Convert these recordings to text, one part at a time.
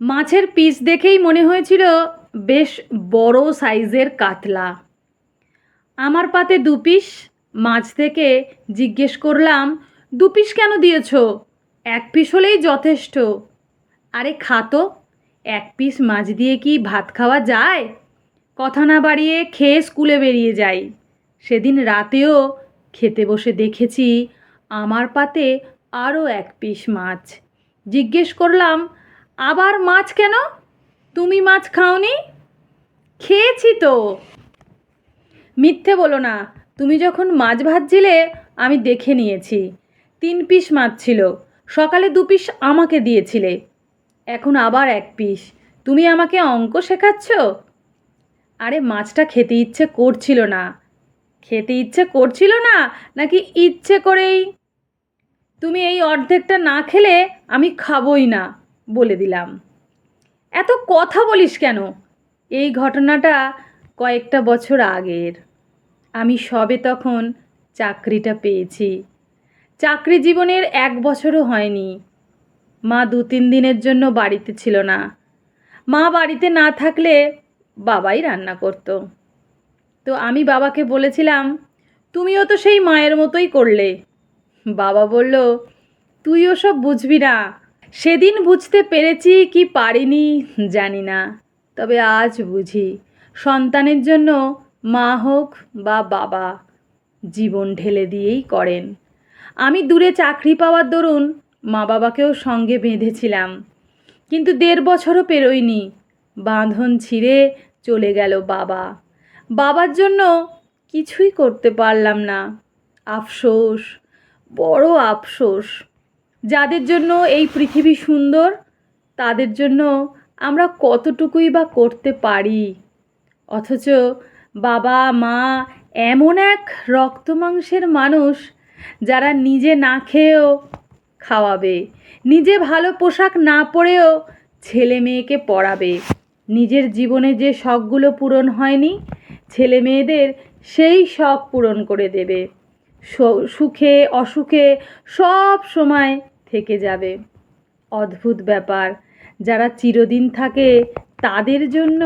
মাছের পিস দেখেই মনে হয়েছিল বেশ বড় সাইজের কাতলা। আমার পাতে 2 পিস মাছ থেকে জিজ্ঞেস করলাম, 2 পিস কেন দিয়েছ? 1 পিস হলেই যথেষ্ট। আরে খাতো, 1 পিস মাছ দিয়ে কি ভাত খাওয়া যায়? কথা না বাড়িয়ে খেয়ে স্কুলে বেরিয়ে যাই। সেদিন রাতেও খেতে বসে দেখেছি আমার পাতে আরও 1 পিস মাছ। জিজ্ঞেস করলাম, আবার মাছ কেন? তুমি মাছ খাওনি? খেয়েছি তো। মিথ্যে বলো না, তুমি যখন মাছ ভাজছিলে আমি দেখে নিয়েছি। 3 পিস মাছ ছিল, সকালে 2 পিস আমাকে দিয়েছিলে, এখন আবার 1 পিস। তুমি আমাকে অঙ্ক শেখাচ্ছ? আরে মাছটা খেতে ইচ্ছে করছিল না। খেতে ইচ্ছে করছিল না নাকি ইচ্ছে করেই? তুমি এই অর্ধেকটা না খেলে আমি খাবই না বলে দিলাম। এত কথা বলিস কেন? এই ঘটনাটা কয়েকটা বছর আগের। আমি সবে তখন চাকরিটা পেয়েছি। চাকরি জীবনের 1 বছরও হয়নি। মা 2-3 দিনের জন্য বাড়িতে ছিল না। মা বাড়িতে না থাকলে বাবাই রান্না করতো। তো আমি বাবাকে বলেছিলাম, তুমিও তো সেই মায়ের মতোই করলে। বাবা বলল, তুই ওসব বুঝবি না। সেদিন বুঝতে পেরেছি কি পারিনি জানি না, তবে আজ বুঝি সন্তানের জন্য মা হোক বা বাবা জীবন ঢেলে দিয়েই করেন। আমি দূরে চাকরি পাওয়ার দরুন মা বাবাকেও সঙ্গে বেঁধেছিলাম, কিন্তু 1.5 বছরও পেরোয়নি বাঁধন ছিঁড়ে চলে গেল বাবা। বাবার জন্য কিছুই করতে পারলাম না। আফসোস, বড় আফসোস। যাদের জন্য এই পৃথিবী সুন্দর তাদের জন্য আমরা কতটুকুই বা করতে পারি, অথচ বাবা মা এমন এক রক্ত মাংসের মানুষ যারা নিজে না খেয়েও খাওয়াবে, নিজে ভালো পোশাক না পরেও ছেলে মেয়েকে পড়াবে, নিজের জীবনে যে শখগুলো পূরণ হয়নি ছেলে মেয়েদের সেই শখ পূরণ করে দেবে, সুখে অসুখে সব সময় থেকে যাবে। অদ্ভুত ব্যাপার, যারা চিরদিন থাকে তাদের জন্য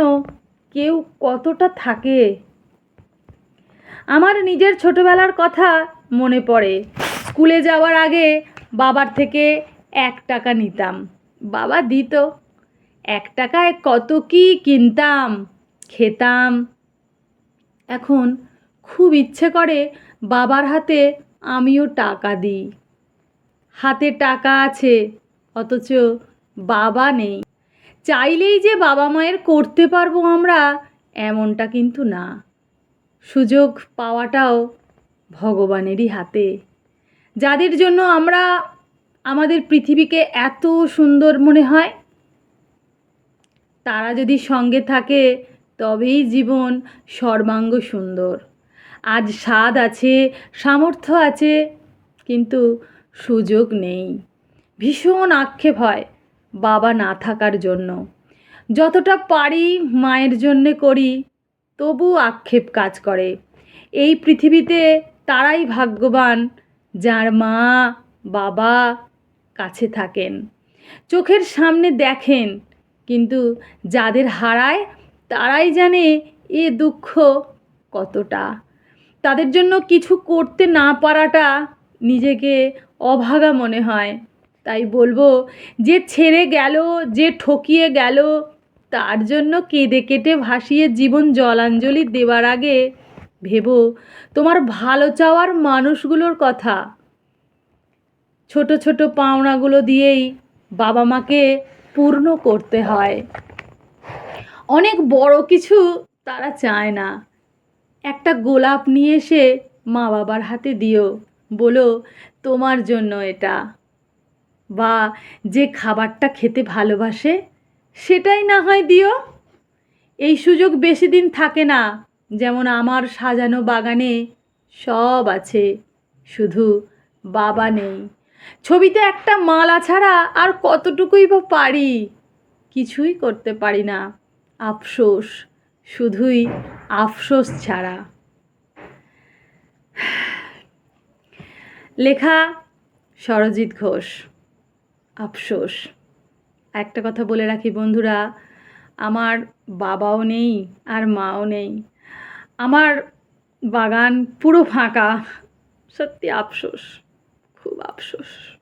কেউ কতটা থাকে। আমার নিজের ছোটবেলার কথা মনে পড়ে। স্কুলে যাওয়ার আগে বাবার থেকে 1 টাকা নিতাম, বাবা দিত। 1 টাকায় কত কি কিনতাম, খেতাম। এখন খুব ইচ্ছে করে বাবার হাতে আমিও টাকা দিই। হাতে টাকা আছে অথচ বাবা নেই। চাইলেই যে বাবা মায়ের করতে পারবো আমরা এমনটা কিন্তু না। সুযোগ পাওয়াটাও ভগবানেরই হাতে। যাদের জন্য আমরা আমাদের পৃথিবীকে এত সুন্দর মনে হয়, তারা যদি সঙ্গে থাকে তবেই জীবন সর্বাঙ্গ সুন্দর। আজ স্বাদ আছে, সামর্থ্য আছে, কিন্তু সুযোগ নেই। ভীষণ আক্ষেপ হয় বাবা না থাকার জন্য। যতটা পারি মায়ের জন্যে করি, তবু আক্ষেপ কাজ করে। এই পৃথিবীতে তারাই ভাগ্যবান যার মা বাবা কাছে থাকেন, চোখের সামনে দেখেন, কিন্তু যাদের হারায় তারাই জানে এ দুঃখ কতটা। তাদের জন্য কিছু করতে না পারাটা নিজেকে অভাগা মনে হয়। তাই বলবো, যে ছেড়ে গেল, যে ঠকিয়ে গেল, তার জন্য কেঁদে কেটে ভাসিয়ে জীবন জলাঞ্জলি দেওয়ার আগে ভেবো তোমার ভালো চাওয়ার মানুষগুলোর কথা। ছোট ছোট পাওনাগুলো দিয়েই বাবা মাকে পূর্ণ করতে হয়। অনেক বড় কিছু তারা চায় না। একটা গোলাপ নিয়ে এসে মা বাবার হাতে দিও, বলো তোমার জন্য এটা। বা যে খাবারটা খেতে ভালোবাসে সেটাই না হয় দিও। এই সুযোগ বেশি দিন থাকে না। যেমন আমার সাজানো বাগানে সব আছে, শুধু বাবা নেই। ছবিতে একটা মালা ছাড়া আর কতটুকুই বা পারি? কিছুই করতে পারি না। আফসোস, শুধুই আফসোস ছাড়া। লেখা সরজিৎ ঘোষ। আফসোস। একটা কথা বলে রাখি বন্ধুরা, আমার বাবাও নেই আর মাও নেই। আমার বাগান পুরো ফাঁকা। সত্যি আফসোস, খুব আফসোস।